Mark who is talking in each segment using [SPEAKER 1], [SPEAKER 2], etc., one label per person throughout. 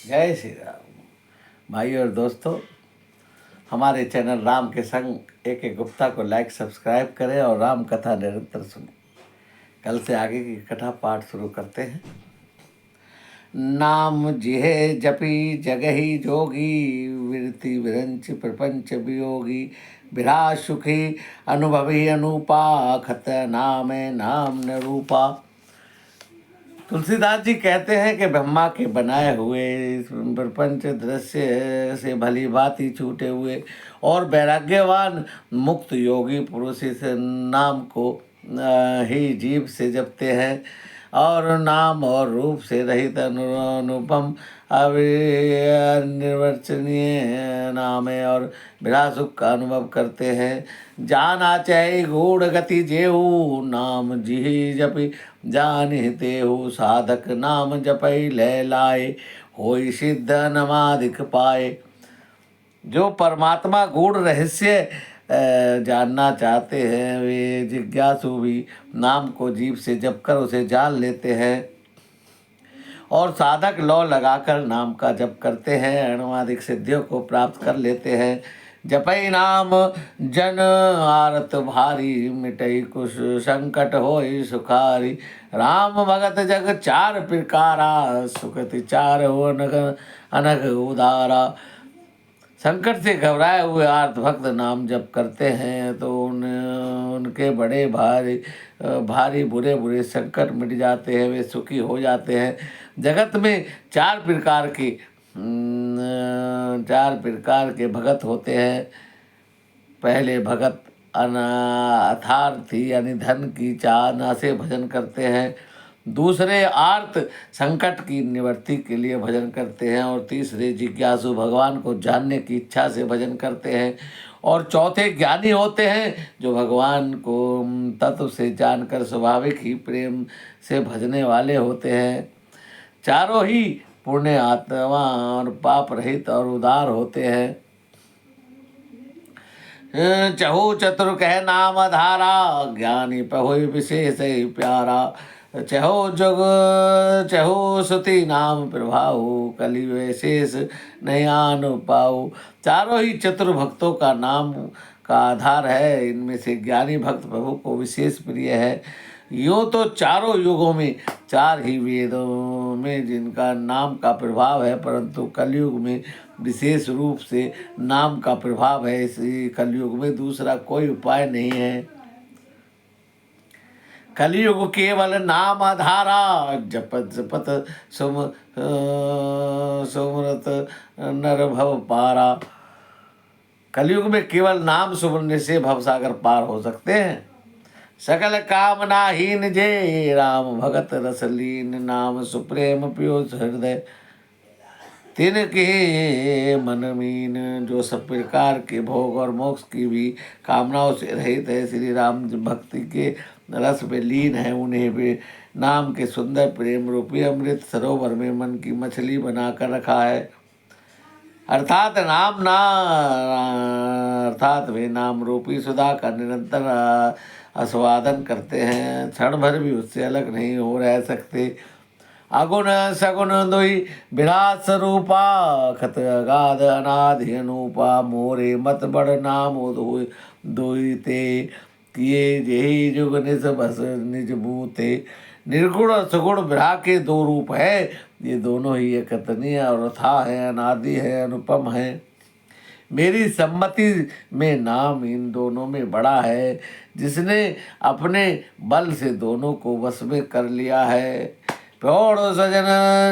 [SPEAKER 1] जय श्री राम। भाई और दोस्तों, हमारे चैनल राम के संग एक गुप्ता को लाइक सब्सक्राइब करें और राम कथा निरंतर सुनें। कल से आगे की कथा पाठ शुरू करते हैं। नाम जिहे जपी जगहि जोगी, विरति विरंच प्रपंच वियोगी। विराज सुखी अनुभवी अनूपा, खत नाम नाम न रूपा। तुलसीदास जी कहते हैं कि ब्रह्मा के बनाए हुए प्रपंच दृश्य से भली भांति छूटे हुए और वैराग्यवान मुक्त योगी पुरुष इस नाम को ही जीव से जपते हैं और नाम और रूप से रहित अनुपम अनिर्वचनीय नाम है और विरासुख का अनुभव करते हैं। जाना चाहे गूढ़ गति जेहू, नाम जी जपि जानि तेहू। साधक नाम जपै लय लाए, होई सिद्ध नमाधिक पाए। जो परमात्मा गूढ़ रहस्य जानना चाहते हैं वे जिज्ञासु भी नाम को जीभ से जप कर उसे जान लेते हैं और साधक लौ लगाकर नाम का जप करते हैं, अणुमादिक सिद्धियों को प्राप्त कर लेते हैं। जपै नाम जन आरत भारी, मिटई कुश संकट होई सुखारी। राम भगत जग चार प्रकारा, सुखति चार हो अनग अनग उदारा। संकट से घबराए हुए आर्त भक्त नाम जप करते हैं तो उनके बड़े भारी बुरे बुरे संकट मिट जाते हैं, वे सुखी हो जाते हैं। जगत में चार प्रकार के भगत होते हैं। पहले भगत अर्थार्थी यानी धन की चाहना से भजन करते हैं। दूसरे आर्त संकट की निवृत्ति के लिए भजन करते हैं और तीसरे जिज्ञासु भगवान को जानने की इच्छा से भजन करते हैं और चौथे ज्ञानी होते हैं जो भगवान को तत्व से जानकर स्वाभाविक ही प्रेम से भजने वाले होते हैं। चारों ही पुण्य आत्मा और पाप रहित और उदार होते हैं। चहु चतुर कह नाम धारा, ज्ञानी पहुई विशेष ही प्यारा। चहो जुग चहो सुति नाम प्रभाऊ, कलि विशेष नहीं आन पाऊ। चारों ही चतुर भक्तों का नाम का आधार है। इनमें से ज्ञानी भक्त प्रभु को विशेष प्रिय है। यूँ तो चारों युगों में चार ही वेदों में जिनका नाम का प्रभाव है, परंतु कलयुग में विशेष रूप से नाम का प्रभाव है। इसी कलयुग में दूसरा कोई उपाय नहीं है। कलयुग केवल नाम आधारा, जपत जपत सुमरत नर भव पारा। कलयुग में केवल नाम सुमरने से भवसागर पार हो सकते हैं। सकल कामनाहीन जे राम भगत रसलीन, नाम सुप्रेम पियोस हृदय तिनके मन मीन। जो सब प्रकार के भोग और मोक्ष की भी कामनाओं से रहित है, श्री राम भक्ति के रस में लीन है, उन्हें भी नाम के सुंदर प्रेम रूपी अमृत सरोवर में मन की मछली बनाकर रखा है। अर्थात अर्थात वे नाम रूपी सुधा का निरंतर आस्वादन करते हैं, क्षण भर भी उससे अलग नहीं हो रह सकते। अगुण सगुण दुई विलास रूपा, खत अगाध अनाधि अनूपा। मोरे मत बड़ नाम दुई ते, किए जेहि जुग निज बस निज बूते। निर्गुण और सगुण विराग के दो रूप है। ये दोनों ही एकतनीय और अथाह है, अनादि है, अनुपम है। मेरी सम्मति में नाम इन दोनों में बड़ा है। जिसने अपने बल से दोनों को वश में कर लिया है। प्रौढ़ सजन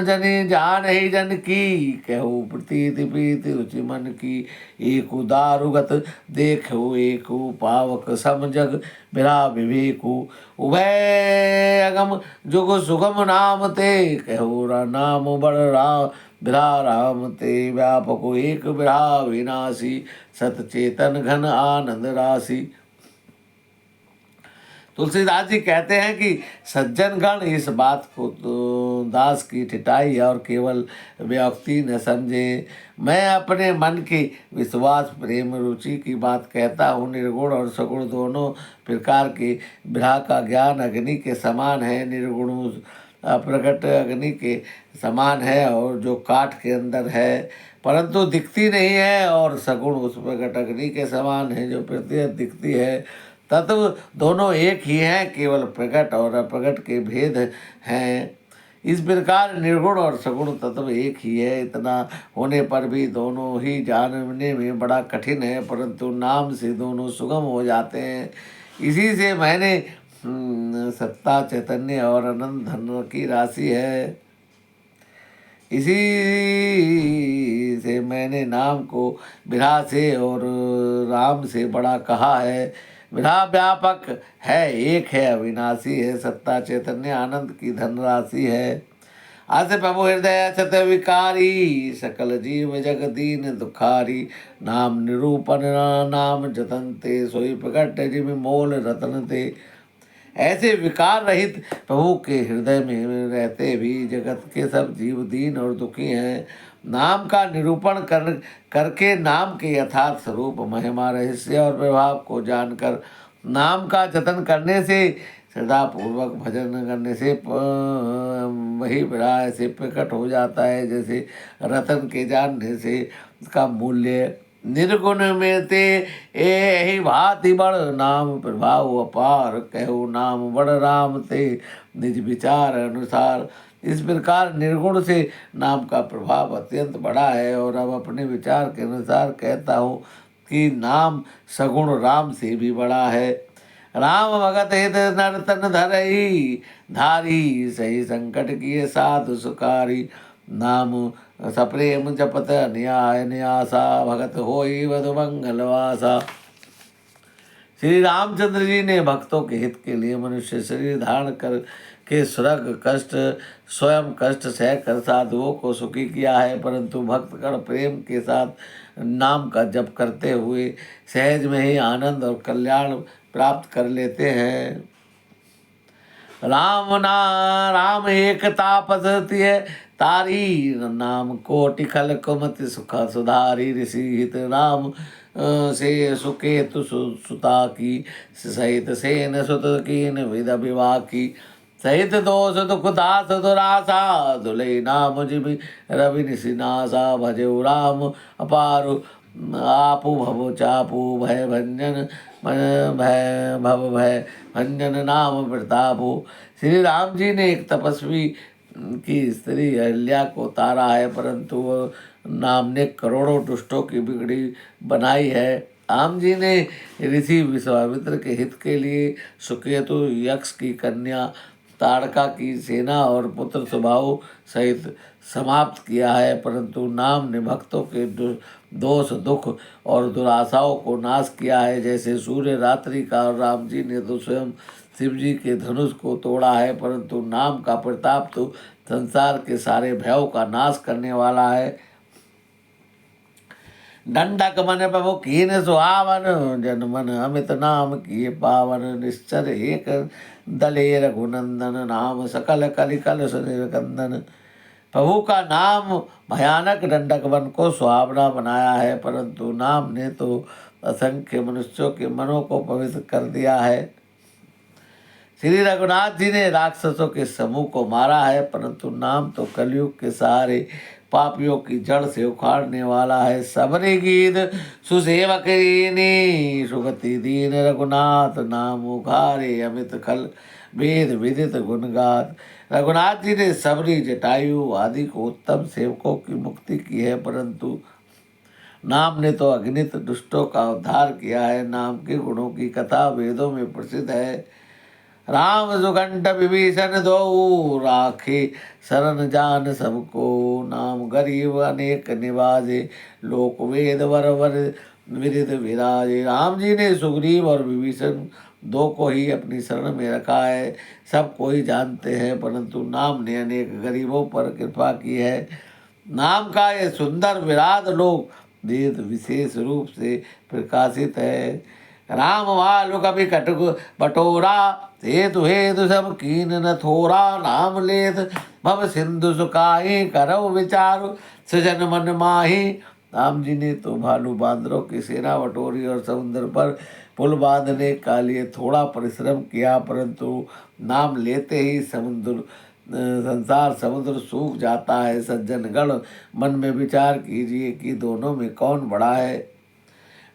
[SPEAKER 1] जनि जान ही जन की, कहू प्रतीति प्रीति रुचि मन की। एक दारुगत देखो एक पावक सम जग बिरा विवेकु। उभय अगम जुग सुगम नाम ते, कहू नाम बड़ राम बिरा राम ते। व्यापक एक बिरा विनाशी, सत चेतन घन आनंद राशि। तुलसीदास जी कहते हैं कि सज्जनगण इस बात को तो दास की ठिठाई और केवल व्योक्ति न समझे। मैं अपने मन की विश्वास प्रेम रुचि की बात कहता हूँ। निर्गुण और सगुण दोनों प्रकार के विरह का ज्ञान अग्नि के समान है। निर्गुण प्रकट अग्नि के समान है और जो काठ के अंदर है परंतु दिखती नहीं है, और सगुण उस प्रकट अग्नि के समान है जो प्रत्यक्ष दिखती है। तत्व दोनों एक ही हैं, केवल प्रकट और अप्रकट के भेद हैं। इस प्रकार निर्गुण और सगुण तत्व एक ही है। इतना होने पर भी दोनों ही जानने में बड़ा कठिन है, परंतु नाम से दोनों सुगम हो जाते हैं। इसी से मैंने सत्ता चैतन्य और अनंत धन की राशि है, इसी से मैंने नाम को विरहा से और राम से बड़ा कहा है। विरहा व्यापक है, एक है, अविनाशी है, सत्ता चैतन्य आनंद की धनराशि है। आस प्रभु हृदय सत विकारी, सकल जीव जग दीन दुखारी। नाम निरूपण नाम जतनते, सोई प्रकट जिम मोल रतन ते। ऐसे विकार रहित प्रभु के हृदय में रहते भी जगत के सब जीव दीन और दुखी हैं। नाम का निरूपण करके नाम के यथार्थ स्वरूप महिमा रहस्य और प्रभाव को जानकर नाम का जतन करने से, श्रद्धापूर्वक भजन करने से वही विरह से प्रकट हो जाता है, जैसे रतन के जानने से इसका मूल्य। निर्गुण में ते यही भांति बड़, नाम प्रभाव अपार, कहो नाम बड़ राम ते निज विचार अनुसार। इस प्रकार निर्गुण से नाम का प्रभाव अत्यंत बड़ा है, और अब अपने विचार के अनुसार कहता हूँ कि नाम सगुण राम से भी बड़ा है। राम भगत हित नर तन धरई, धारी सही संकट किए साधु सुकारी। नाम सप्रेम जपत न्याय न्यासा, भगत होई वधु मंगलवासा। श्री रामचंद्र जी ने भक्तों के हित के लिए मनुष्य शरीर धारण कर के स्वर्ग कष्ट स्वयं कष्ट सहकर साधुओं को सुखी किया है, परंतु भक्तगण प्रेम के साथ नाम का जप करते हुए सहज में ही आनंद और कल्याण प्राप्त कर लेते हैं। राम एक तापस है तारी, नाम कोटि खल कुमति सुख सुधारी। ऋषि हित राम से सुकेतु सुता की, सहित सेन सुत कीन विद विवाह की। सहित दोष दुख दास दुरासा, दुले नाम जिबि रवि निशिनासा। भजऊ राम अपारु आपु भव चापु, भय भंजन भय भव भय भंजन नाम प्रतापु। श्री राम जी ने एक तपस्वी की स्त्री अहिल्या को तारा है, परंतु वो नाम ने करोड़ों दुष्टों की बिगड़ी बनाई है। राम जी ने ऋषि विश्वामित्र के हित के लिए सुकेतु यक्ष की कन्या ताड़का की सेना और पुत्र स्वभाव सहित समाप्त किया है, परंतु नाम ने भक्तों के दोष दुख और दुराशाओं को नाश किया है। जैसे सूर्य रात्रि का, और राम जी ने तो स्वयं शिव जी के धनुष को तोड़ा है, परंतु नाम का प्रताप तो संसार के सारे भयों का नाश करने वाला है। दंडक मन प्रभु कीन सुहावन, जन मन अमित नाम किए पावन। निश्चर एक दले रघुनंदन, नाम सकल कलिकल सुनिर्कंदन। प्रभु का नाम भयानक दंडक वन को सुहावना बनाया है, परंतु नाम ने तो असंख्य मनुष्यों के मनों को पवित्र कर दिया है। श्री रघुनाथ जी ने राक्षसों के समूह को मारा है, परंतु नाम तो कलयुग के सारे पापियों की जड़ से उखाड़ने वाला है। सबरी गीत सुसेवक सुगति दीन, रघुनाथ नाम उखारे अमित खल वेद विदित गुणगात। रघुनाथ जी ने सबरी जटायु आदि को उत्तम सेवकों की मुक्ति की है, परंतु नाम ने तो अगणित दुष्टों का उद्धार किया है। नाम के गुणों की कथा वेदों में प्रसिद्ध है। राम सुकंठ विभीषण दो, राखे शरण जान सबको। नाम गरीब अनेक निवाजे, लोक वेद वर वर विदित विराजे। राम जी ने सुग्रीव और विभीषण दो को ही अपनी शरण में रखा है, सब कोई जानते हैं, परंतु नाम ने अनेक गरीबों पर कृपा की है। नाम का ये सुंदर विराट लोक वेद विशेष रूप से प्रकाशित है। राम वालु कभी कटक बटोरा, हेतु हेतु सब कीन न थोरा। नाम लेत भव सिंधु सुखाही, करव विचारु सृजन मन माही। राम जी ने तो भालू बांदरों की सेना बटोरी और समुद्र पर पुल बांधने का लिए थोड़ा परिश्रम किया, परंतु नाम लेते ही समुद्र संसार समुद्र सूख जाता है। सज्जनगण मन में विचार कीजिए कि दोनों में कौन बड़ा है।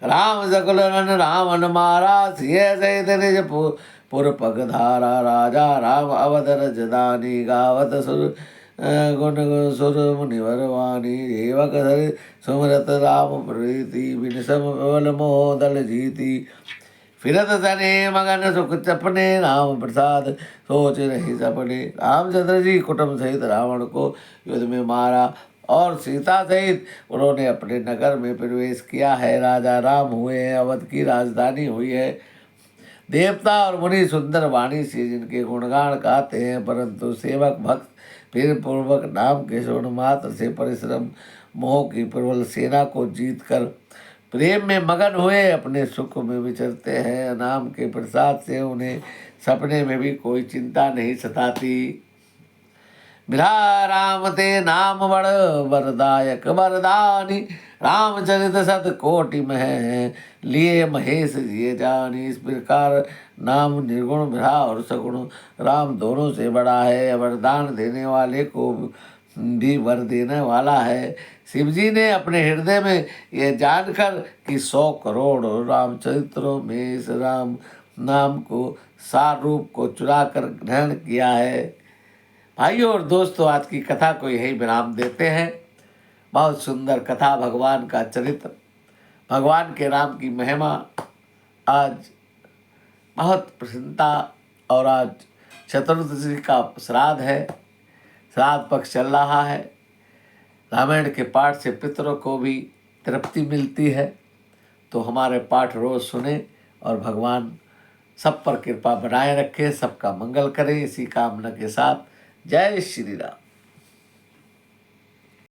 [SPEAKER 1] राम सकल रन रावण मारा, सिय सहित निज पुर पग धारा। राजा राम अवध रजदानी, गावत सुर गुण सुर मुनिवर वाणी। सेवक हरि सुमरत राम प्रीति, बिनसम बल मोह दल जीती। फिरत सने मगन सुख चपने, राम प्रसाद सोच रही सपने। रामचंद्र जी कुटुंब सहित रावण को युद्ध में मारा और सीता सहित उन्होंने अपने नगर में प्रवेश किया है। राजा राम हुए हैं, अवध की राजधानी हुई है। देवता और मुनि सुंदर वाणी से जिनके गुणगान गाते हैं, परंतु सेवक भक्त फिर पूर्वक नाम के श्रवण मात्र से परिश्रम मोह की प्रबल सेना को जीतकर प्रेम में मगन हुए अपने सुख में विचरते हैं। नाम के प्रसाद से उन्हें सपने में भी कोई चिंता नहीं सताती। बिरहा राम ते नाम बड़ वरदायक वरदानी। रामचरित सत कोटि मह लिए महेश जिए जानी। इस प्रकार नाम निर्गुण बिरहा और सगुण राम दोनों से बड़ा है। वरदान देने वाले को भी वर देने वाला है। शिव जी ने अपने हृदय में यह जानकर कि 100 करोड़ रामचरित्रों में इस राम नाम को सार रूप को चुरा कर ग्रहण किया है। भाइयों और दोस्तों, आज की कथा को यही विराम देते हैं। बहुत सुंदर कथा, भगवान का चरित्र, भगवान के राम की महिमा। आज बहुत प्रसन्नता और आज चतुर्दशी का श्राद्ध है, श्राद्ध पक्ष चल रहा है। रामायण के पाठ से पितरों को भी तृप्ति मिलती है। तो हमारे पाठ रोज सुने और भगवान सब पर कृपा बनाए रखे, सबका मंगल करे। इसी कामना के साथ जय श्री राम।